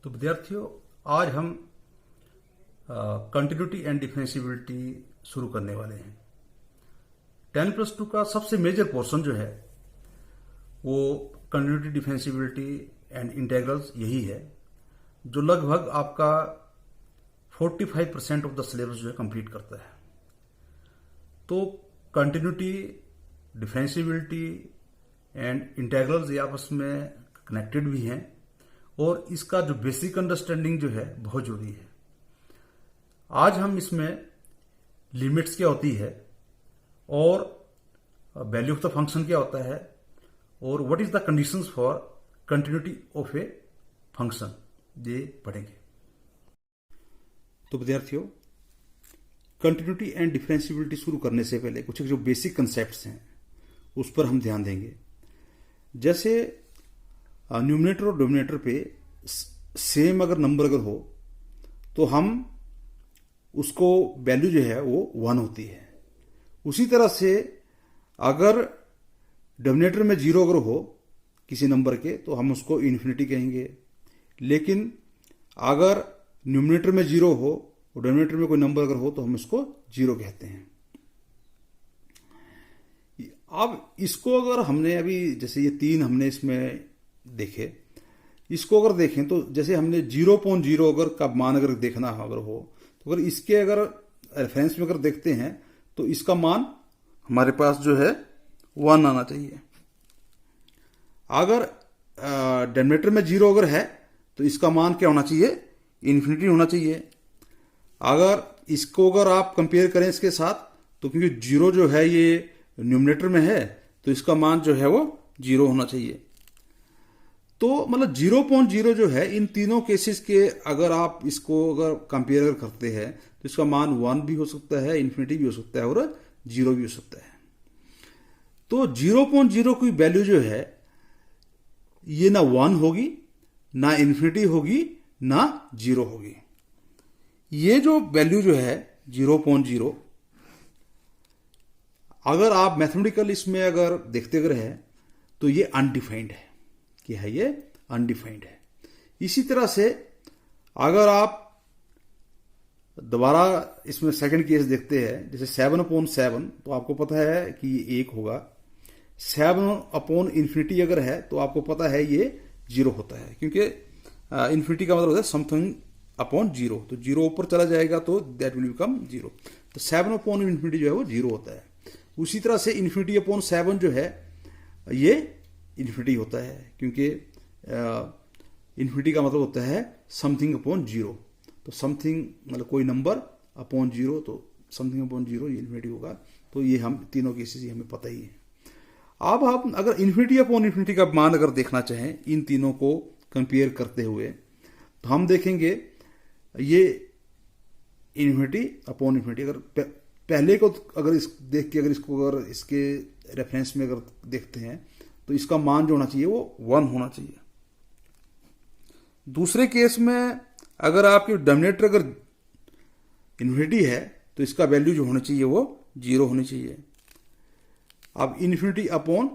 तो विद्यार्थियों, आज हम कंटिन्यूटी एंड डिफरेंशियबिलिटी शुरू करने वाले हैं। 10+2 का सबसे मेजर पोर्शन जो है वो कंटिन्यूटी, डिफरेंशियबिलिटी एंड इंटीग्रल्स यही है, जो लगभग आपका 45% ऑफ द सिलेबस जो है कंप्लीट करता है। तो कंटिन्यूटी, डिफरेंशियबिलिटी एंड इंटीग्रल्स ये आपस में कनेक्टेड भी हैं और इसका जो बेसिक अंडरस्टैंडिंग जो है बहुत जरूरी है। आज हम इसमें लिमिट्स क्या होती है और वैल्यू ऑफ द फंक्शन क्या होता है और what is the conditions for continuity of a function, ये पढ़ेंगे। तो विद्यार्थियों, कंटिन्यूटी एंड डिफरेंशियबिलिटी शुरू करने से पहले कुछ जो बेसिक कंसेप्ट्स हैं उस पर हम ध्यान देंगे। जैसे न्यूमरेटर और डिनोमिनेटर पे सेम अगर नंबर अगर हो तो हम उसको वैल्यू जो है वो 1 होती है। उसी तरह से अगर डिनोमिनेटर में 0 अगर हो किसी नंबर के तो हम उसको इन्फिनिटी कहेंगे, लेकिन अगर न्यूमरेटर में 0 हो और डिनोमिनेटर में कोई नंबर अगर हो तो हम उसको 0 कहते हैं। अब इसको अगर हमने अभी जैसे ये 3 हमने इसमें देखे, इसको अगर देखें तो जैसे हमने 0.0 अगर का मान अगर देखना अगर हो तो अगर इसके अगर रेफरेंस में अगर देखते हैं तो इसका मान हमारे पास जो है 1 आना चाहिए। अगर डिनोमिनेटर में 0 अगर है तो इसका मान क्या होना चाहिए? इन्फिनिटी होना चाहिए। अगर इसको अगर आप कंपेयर करें इसके साथ तो क्योंकि 0 जो है ये न्यूमरेटर में है तो इसका मान जो है वो 0 होना चाहिए। तो मतलब 0.0 जो है इन तीनों केसेस के अगर आप इसको अगर कंपेयर करते हैं तो इसका मान 1 भी हो सकता है, इन्फिनिटी भी हो सकता है और 0 भी हो सकता है। तो 0.0 की वैल्यू जो है ये ना 1 होगी, ना इन्फिनिटी होगी, ना 0 होगी। ये जो वैल्यू जो है 0.0 अगर आप मैथमेटिकल इसमें अगर देखते अगर है तो ये अनडिफाइंड है। क्या है? ये अनडिफाइंड है। इसी तरह से अगर आप दोबारा इसमें सेकंड केस देखते हैं जैसे 7/7 तो आपको पता है कि ये 1 होगा। 7/इन्फिनिटी अगर है तो आपको पता है ये 0 होता है, क्योंकि इन्फिनिटी का मतलब होता है समथिंग अपॉन 0। तो 0 ऊपर चला जाएगा तो दैट विल बिकम 0। तो 7/इन्फिनिटी जो है वो 0 होता है। उसी तरह से इन्फिनिटी अपॉन 7 जो है ये इन्फिनिटी होता है, क्योंकि इन्फिनिटी का मतलब होता है समथिंग अपॉन 0। तो समथिंग मतलब कोई नंबर अपॉन 0, तो समथिंग अपॉन 0 ये इन्फिनिटी होगा। तो ये हम तीनों केसेस हमें पता ही है। अब आप अगर इन्फिनिटी अपॉन इन्फिनिटी का मान अगर देखना चाहें इन तीनों को कंपेयर करते हुए तो हम देखेंगे ये इन्फिनिटी अपॉन इन्फिनिटी अगर पहले को अगर इस देख के अगर इसको अगर इसके रेफरेंस में अगर देखते हैं तो इसका मान जो होना चाहिए वो 1 होना चाहिए। दूसरे केस में अगर आपकी डिनोमिनेटर अगर इन्फिनिटी है तो इसका वैल्यू जो होना चाहिए वो 0 होनी चाहिए। अब इन्फिनिटी अपॉन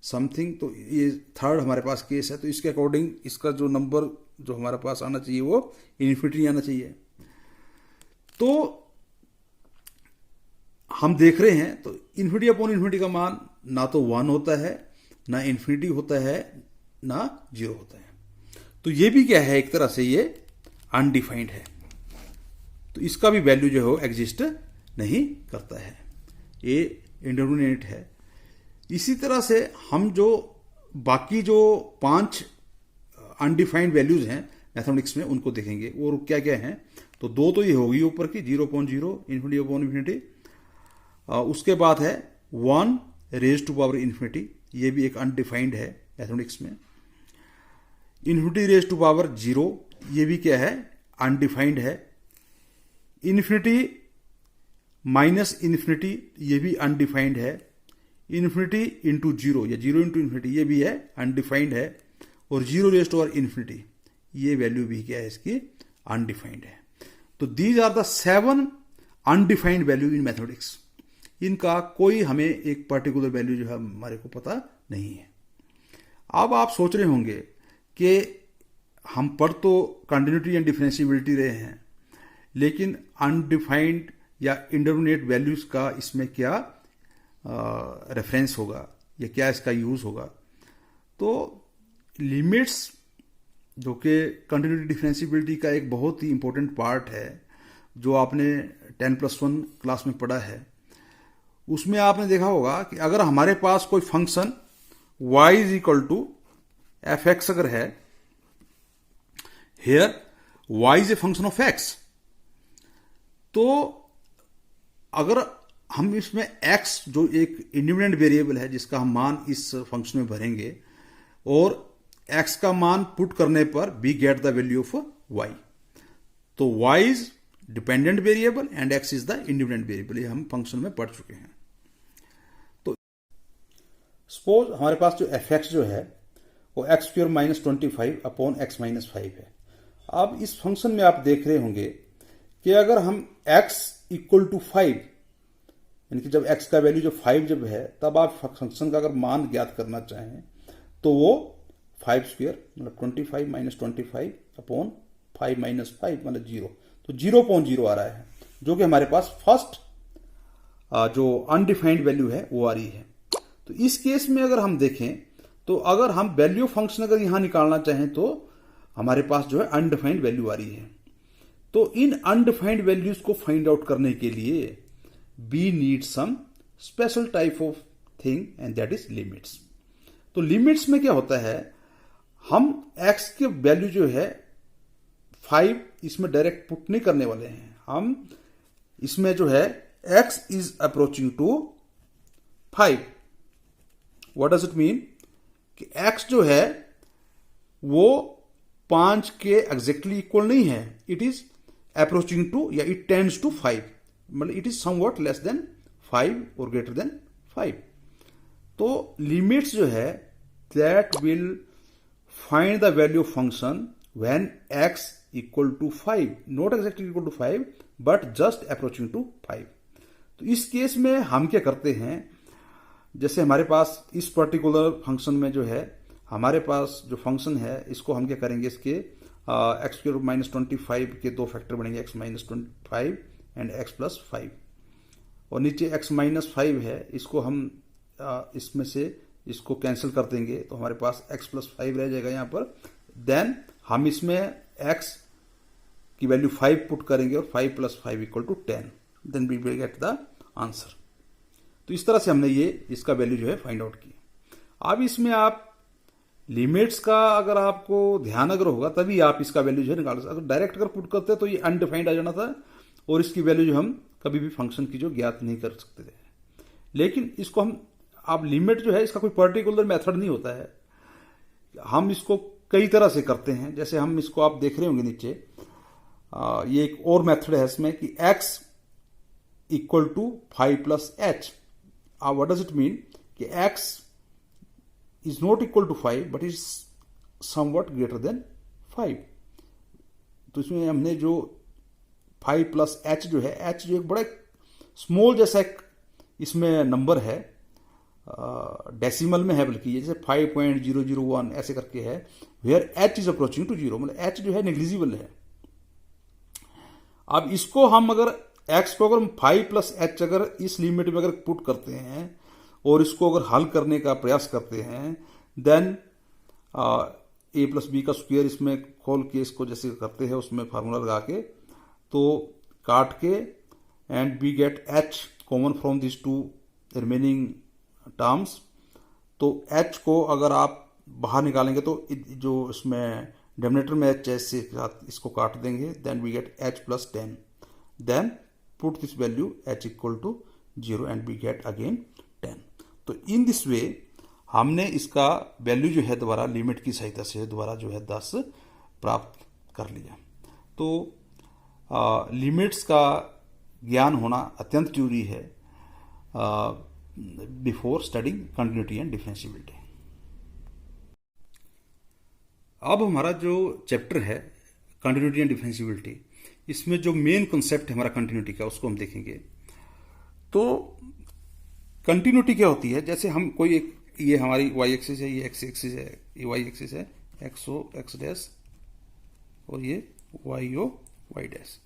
समथिंग, तो ये थर्ड हमारे पास केस है, तो इसके अकॉर्डिंग इसका जो नंबर जो हमारे पास आना चाहिए वो इन्फिनिटी आना चाहिए। तो हम देख रहे हैं तो इन्फिनिटी अपॉन इन्फिनिटी का मान ना तो 1 होता है, ना इन्फिनिटी होता है, ना 0 होता है। तो ये भी क्या है? एक तरह से ये अनडिफाइंड है। तो इसका भी वैल्यू जो है वो एग्जिस्ट नहीं करता है, ये इंडिटरमिनेट है। इसी तरह से हम जो बाकी जो 5 अनडिफाइंड वैल्यूज हैं मैथमेटिक्स में उनको देखेंगे। और क्या क्या हैं? तो 2 तो ये होगी ऊपर की 0.0, इन्फिनिटी अपॉन इन्फिनिटी। उसके बाद है 1 रेज टू पावर इन्फिनिटी, ये भी एक अनडिफाइंड है मैथमेटिक्स में। इन्फिनिटी रेज टू पावर 0, ये भी क्या है? अनडिफाइंड है। इन्फिनिटी माइनस इन्फिनिटी, ये भी अनडिफाइंड है। इन्फिनिटी इंटू 0 या 0 इंटू इन्फिनिटी, ये भी है अनडिफाइंड है। और 0 रेज टू पावर इन्फिनिटी, ये वैल्यू भी क्या है इसकी? अनडिफाइंड है। तो these are the 7 undefined value in mathematics. इनका कोई हमें एक पर्टिकुलर वैल्यू जो है हमारे को पता नहीं है। अब आप सोच रहे होंगे कि हम पढ़ तो कंटिन्यूटी एंड डिफरेंशिएबिलिटी रहे हैं, लेकिन अनडिफाइंड या इंडेटरमिनेट वैल्यूज का इसमें क्या रेफरेंस होगा या क्या इसका यूज होगा। तो लिमिट्स जो कि कंटिन्यूटी डिफरेंशिएबिलिटी का एक बहुत ही इंपॉर्टेंट पार्ट है, जो आपने 10+1 क्लास में पढ़ा है, उसमें आपने देखा होगा कि अगर हमारे पास कोई function y is equal to F X अगर है, here y is a function of x, तो अगर हम इसमें x जो एक इंडिपेंडेंट वेरिएबल है जिसका हम मान इस फंक्शन में भरेंगे और x का मान पुट करने पर we get the value of y, तो y is dependent variable and x is the independent variable, ये हम फंक्शन में पढ़ चुके हैं। तो सपोज हमारे पास जो f(x) जो है वो x² - 25 अपॉन x - 5 है। अब इस फंक्शन में आप देख रहे होंगे कि अगर हम x इक्वल टू 5, यानी कि जब x का वैल्यू जो 5 जब है, तब आप फंक्शन का अगर मान ज्ञात करना चाहें तो वो 5² मतलब 25 - 25 अपॉन 5 - 5 मतलब 0, तो 0.0 आ रहा है, जो कि हमारे पास फर्स्ट जो अनडिफाइंड वैल्यू है वो आ रही है। तो इस केस में अगर हम देखें तो अगर हम वैल्यू फंक्शन अगर यहां निकालना चाहें तो हमारे पास जो है अनडिफाइंड वैल्यू आ रही है। तो इन अनडिफाइंड वैल्यूज को फाइंड आउट करने के लिए we need some special type of thing and that is limits. तो लिमिट्स में क्या होता है, हम x के वैल्यू जो है 5 इसमें डायरेक्ट पुट नहीं करने वाले हैं, हम इसमें जो है x is approaching to 5। What does it mean कि x जो है वो 5 के एग्जैक्टली इक्वल नहीं है, इट इज अप्रोचिंग टू या इट टेंड्स टू 5, मतलब it is somewhat less than 5 और ग्रेटर देन 5। तो लिमिट्स जो है that will find the value function when x equal to 5, not exactly equal to 5 but just approaching to 5। तो इस case में हम क्या करते हैं, जैसे हमारे पास इस पर्टिकुलर फंक्शन में जो है हमारे पास जो फंक्शन है इसको हम क्या करेंगे, इसके x² - 25 के 2 फैक्टर बनेंगे, x - 25 एंड x + 5, और नीचे x - 5 है, इसको हम इसमें से इसको कैंसिल कर देंगे तो हमारे पास x + 5 रह जाएगा यहाँ पर। देन हम इसमें x की वैल्यू 5 पुट करेंगे और 5 + 5 = 10, then we will get the answer. तो इस तरह से हमने ये इसका वैल्यू जो है फाइंड आउट किया। अब इसमें आप लिमिट्स का अगर आपको ध्यान अगर होगा तभी आप इसका वैल्यू जो है निकाल सकते। अगर डायरेक्ट अगर पुट करते तो ये अनडिफाइंड आ जाना था और इसकी वैल्यू जो हम कभी भी फंक्शन की जो ज्ञात नहीं कर सकते थे। लेकिन इसको हम आप लिमिट जो है इसका कोई पर्टिकुलर मेथड नहीं होता है, हम इसको कई तरह से करते हैं। जैसे हम इसको आप देख रहे होंगे नीचे, ये एक और मेथड है इसमें कि x equal to 5 + h। What does it mean कि x is not equal to 5 but is somewhat greater than 5। तो इसमें हमने जो 5 + h जो है, h जो एक बड़ा स्मॉल जैसा एक इसमें नंबर है, डेसिमल में है, बल्कि जैसे 5.001 ऐसे करके है, where h is approaching to 0, मतलब h जो है नेग्लिजिबल है। अब इसको हम अगर x को अगर 5 + h अगर इस लिमिट में अगर पुट करते हैं और इसको अगर हल करने का प्रयास करते हैं, देन a + b का स्क्वायर इसमें खोल के इसको जैसे करते हैं उसमें फार्मूला लगा के तो काट के and we get h common from this to remaining terms. तो h को अगर आप बाहर निकालेंगे तो जो इसमें डिनोमिनेटर में h से साथ इसको काट देंगे, then we get h + 10, then put this value h = 0 and we get again 10। तो इन दिस वे हमने इसका वैल्यू जो है दोबारा लिमिट की सहायता से दोबारा जो है 10 प्राप्त कर लिया। तो लिमिट्स का ज्ञान होना अत्यंत जरूरी है before studying continuity and differentiability. अब हमारा जो चैप्टर है कंटिन्यूटी एंड डिफरेंशिएबिलिटी, इसमें जो मेन कॉन्सेप्ट है हमारा कंटिन्यूटी का उसको हम देखेंगे। तो कंटिन्यूटी क्या होती है, जैसे हम कोई एक ये हमारी y एक्सिस है, ये x एक्सिस है, ये y एक्सिस है, x o x डैश और ये वाई ओ वाई डैश।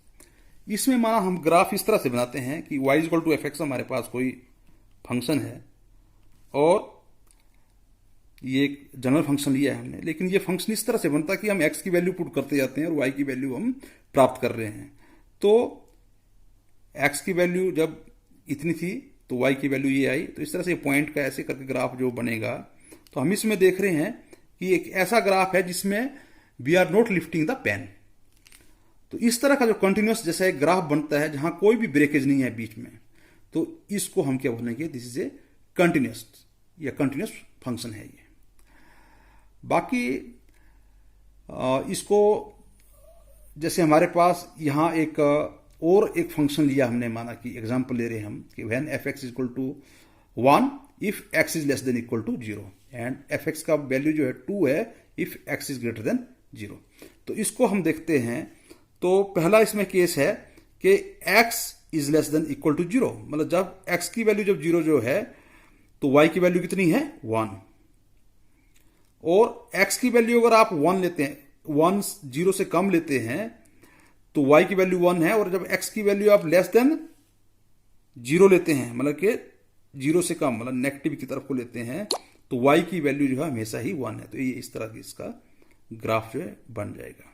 इसमें माना हम ग्राफ इस तरह से बनाते हैं कि y equal to F X हमारे पास कोई फंक्शन है और ये एक जनरल फंक्शन लिया है हमने, लेकिन ये फंक्शन इस तरह से बनता है कि हम x की वैल्यू पुट करते जाते हैं और y की वैल्यू हम प्राप्त कर रहे हैं। तो x की वैल्यू जब इतनी थी तो y की वैल्यू ये आई, तो इस तरह से पॉइंट का ऐसे करके ग्राफ जो बनेगा, तो हम इसमें देख रहे हैं कि एक ऐसा ग्राफ है जिसमें we are not lifting the pen. तो इस तरह का जो कंटिन्यूस जैसा एक ग्राफ बनता है जहां कोई भी ब्रेकेज नहीं है बीच में, तो इसको हम क्या बोलेंगे, दिस इज ए कंटिन्यूस या कंटिन्यूस फंक्शन है ये। बाकी इसको जैसे हमारे पास यहां एक और एक फंक्शन लिया हमने, माना कि एग्जांपल ले रहे हैं हम कि when F X equal to 1 if X is less than equal to 0 and F X का वैल्यू जो है 2 है if X is greater than 0। तो इसको हम देखते हैं। तो पहला इसमें केस है कि x is less than equal to 0, मतलब जब x की वैल्यू जब 0 जो है तो y की वैल्यू कितनी है 1, और x की वैल्यू अगर आप 1 लेते हैं, 1 0 से कम लेते हैं तो y की वैल्यू 1 है, और जब x की वैल्यू आप लेस देन 0 लेते हैं, मतलब कि 0 से कम मतलब नेगेटिव की तरफ को लेते हैं, तो y की वैल्यू जो है हमेशा ही 1 है। तो ये इस तरह की इसका ग्राफ जो है बन जाएगा।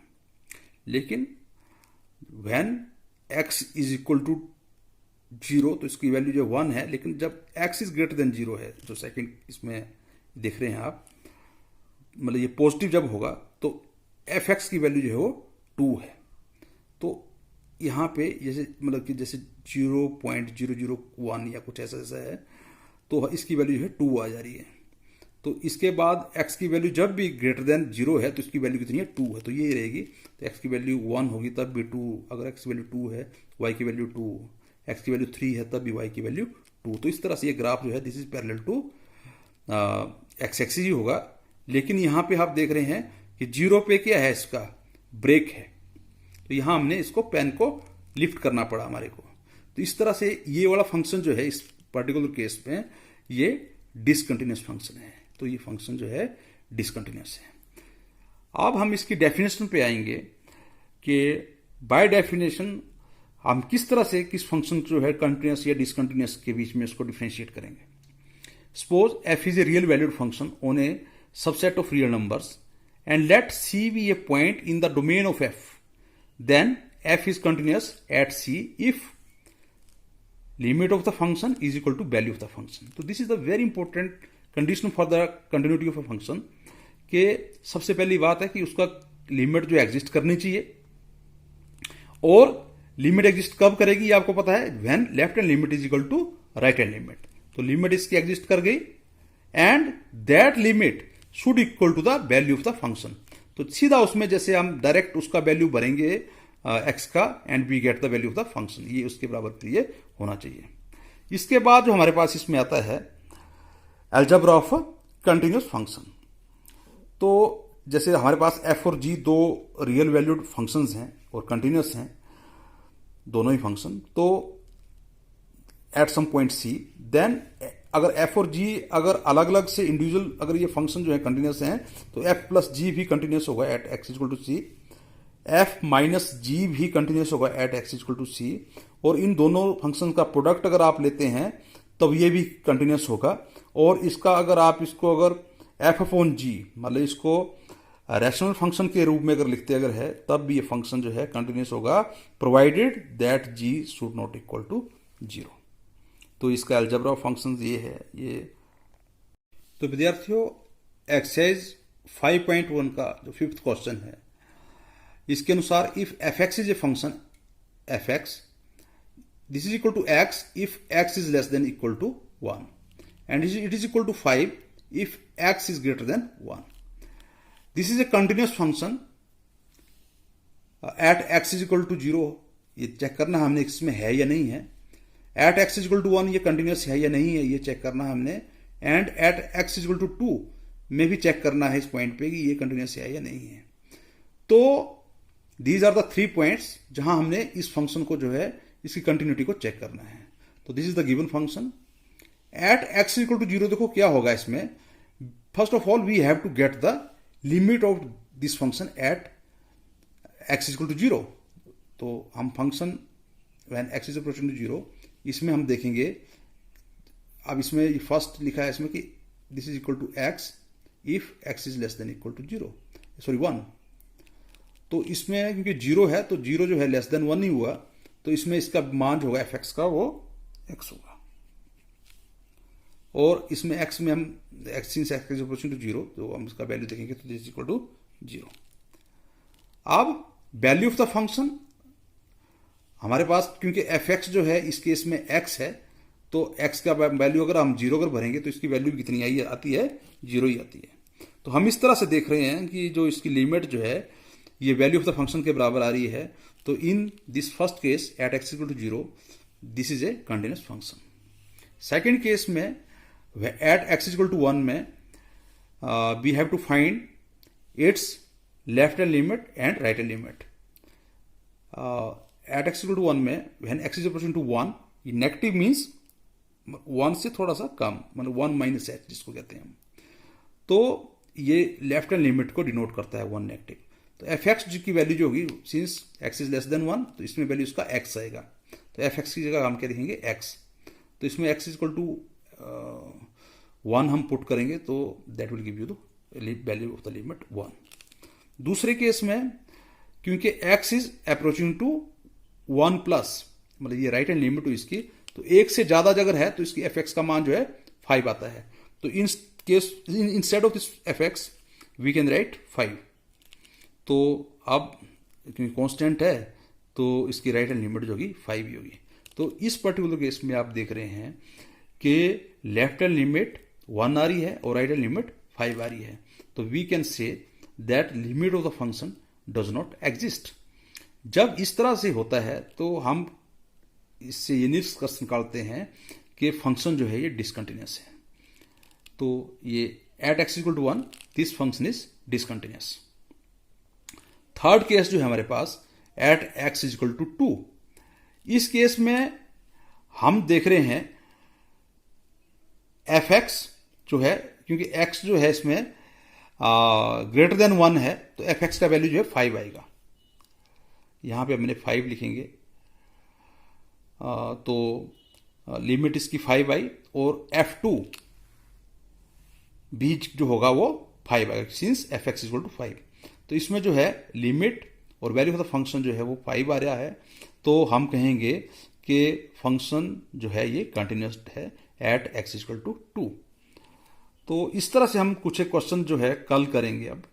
लेकिन when x is equal to 0 तो इसकी वैल्यू जो 1 है, लेकिन जब x इज ग्रेटर देन 0 है, जो सेकंड इसमें देख रहे हैं आप, मतलब ये पॉजिटिव जब होगा तो एफ एक्स की वैल्यू जो है वो 2 है। तो यहाँ पे जैसे मतलब कि जैसे 0.001 या कुछ ऐसा ऐसा है, तो इसकी वैल्यू जो है 2 आ जा रही है। तो इसके बाद x की वैल्यू जब भी ग्रेटर देन 0 है तो इसकी वैल्यू कितनी है 2 है, तो ये रहेगी। तो x की वैल्यू 1 होगी तब भी 2, अगर x की वैल्यू 2 है y की वैल्यू 2, x की वैल्यू 3 है तब भी y की वैल्यू 2। तो इस तरह से ये ग्राफ जो है this is parallel to x axis ही होगा। लेकिन यहाँ पे आप देख रहे हैं कि 0 पे क्या है, इसका ब्रेक है, तो यहाँ हमने इसको पेन को लिफ्ट करना पड़ा हमारे को। तो इस तरह से ये वाला फंक्शन जो है इस पर्टिकुलर केस में ये डिसकंटिन्यूस फंक्शन है। तो ये फंक्शन जो है डिसकंटिन्यूस है। अब हम इसकी डेफिनेशन पे आएंगे कि बाय डेफिनेशन हम किस तरह से किस फंक्शन जो है कंटिन्यूस या डिसकंटिन्यूस के बीच में इसको डिफरेंशिएट करेंगे। Suppose f is a real valued function on a subset of real numbers and let C be a point in the domain of f, then f is continuous at C if limit of the function is equal to value of the function. So this is the very important condition for the continuity of a function कि सबसे पहली बात है कि उसका limit जो exist करनी चाहिए, और लिमिट एग्जिस्ट कब करेगी ये आपको पता है, when left hand limit is equal to right hand limit. तो लिमिट इसकी एग्जिस्ट कर गई and that limit should equal to the value of the function. तो सीधा उसमें जैसे हम डायरेक्ट उसका वैल्यू भरेंगे एक्स का and we get the value of the function, ये उसके बराबर के लिए होना चाहिए। इसके बाद जो हमारे पास इसमें आता है अलजेब्रा ऑफ कंटिन्यूस फंक्शन। तो जैसे हमारे पास एफ और जी दो रियल वैल्यूड फंक्शंस हैं और कंटिन्यूस हैं दोनों ही फंक्शन। तो at some point C then अगर एफ और जी अगर अलग अलग से इंडिविजुअल अगर ये फंक्शन जो है कंटिन्यूस हैं तो एफ प्लस जी भी कंटिन्यूस होगा at x equal to c, f minus g भी कंटिन्यूस होगा at x equal to c, और इन दोनों फंक्शन का प्रोडक्ट अगर आप लेते हैं तब ये भी कंटिन्यूस होगा। और इसका अगर आप इसको अगर एफ अपॉन जी मतलब इसको रैशनल फंक्शन के रूप में अगर लिखते अगर है तब भी ये फंक्शन जो है कंटिन्यूस होगा provided that G should not equal to 0। तो इसका अलजेब्रा ऑफ फंक्शंस ये है ये। तो विद्यार्थियों एक्सरसाइज 5.1 का जो 5th क्वेश्चन है इसके अनुसार if F X is a function F X this is equal to X if X is less than equal to 1 and it is equal to 5 if X is greater than 1। This is a continuous function at X is equal to 0। ये check करना हमने इसमें है या नहीं है। At X is equal to 1 ये continuous है या नहीं है ये चेक करना हमने। And at X is equal to 2 में भी चेक करना है इस पॉइंट पे कि ये कंटिन्यूस है या नहीं है। तो दीज आर द 3 पॉइंट्स जहां हमने इस फंक्शन को जो है इसकी कंटिन्यूटी को चेक करना है। तो this is the given function at x equal to 0। देखो क्या होगा इसमें, first of all we have to get the limit of this function at x is equal to 0, तो हम function when x is approaching to 0, इसमें हम देखेंगे, अब इसमें फर्स्ट लिखा है इसमें कि this is equal to x if x is less than equal to 0, sorry 1। तो इसमें क्योंकि 0 है तो 0 जो है लेस देन 1 नहीं हुआ, तो इसमें इसका मान जो होगा fx का वो x होगा। और इसमें x में हम x इज अप्रोचिंग टू 0, तो हम इसका वैल्यू देखेंगे तो दिस इज इक्वल टू 0। अब वैल्यू ऑफ द फंक्शन हमारे पास, क्योंकि fx जो है इस केस में x है, तो x का वैल्यू अगर हम 0 अगर भरेंगे तो इसकी वैल्यू कितनी आती है 0 ही आती है। तो हम इस तरह से देख रहे हैं कि जो इसकी लिमिट जो है ये वैल्यू ऑफ द फंक्शन के बराबर आ रही है। तो in this first case at x equal to 0 this is a continuous function. Second case में एट x इक्वल टू 1 में we have to find its left hand limit and right hand limit. At x equal to 1 में when x is approaching to 1, ये negative means 1 से थोड़ा सा कम, मतलब 1 minus h जिसको कहते हैं हम, तो ये लेफ्ट हैंड लिमिट को डिनोट करता है 1 नेगेटिव। तो एफ एक्स की वैल्यू जो होगी, since x is less then 1, तो इसमें वैल्यू इसका x आएगा। तो एफ एक्स की जगह हम क्या लिखेंगे x। तो इसमें x इज इक्वल टू 1 हम पुट करेंगे तो that will give you the value of the limit 1। दूसरे केस में क्योंकि x is approaching to 1 plus, मतलब ये राइट हैंड लिमिट हुई इसकी, तो एक से ज्यादा अगर है तो इसकी एफ एक्स का मान जो है 5 आता है। तो in case instead of this F X we can write 5। तो अब क्योंकि कांस्टेंट है तो इसकी राइट हैंड लिमिट जो होगी 5 ही होगी। तो इस पर्टिकुलर केस में आप देख रहे हैं कि लेफ्ट हैंड लिमिट 1 आ रही है और राइट हैंड लिमिट 5 आ रही है। तो we can say that limit of the function does not exist. जब इस तरह से होता है तो हम इससे ये निष्कर्ष निकालते हैं कि फंक्शन जो है ये डिसकंटिन्यूअस है। तो ये at x equal to 1 this function is discontinuous. Third case जो है हमारे पास at x is equal to 2। इस केस में हम देख रहे हैं एफ एक्स जो है, क्योंकि x जो है इसमें ग्रेटर देन 1 है, तो एफ एक्स का वैल्यू जो है 5 आएगा। यहां पे हमने 5 लिखेंगे, तो लिमिट इसकी 5 आई और f2 भी जो होगा वो 5 आएगा, since F X equal to 5। तो इसमें जो है लिमिट और वैल्यू ऑफ द फंक्शन जो है वो 5 आ रहा है, तो हम कहेंगे कि फंक्शन जो है ये कंटिन्यूअस है एट x इक्वल टू 2। तो इस तरह से हम कुछ एक क्वेश्चन जो है कल करेंगे अब।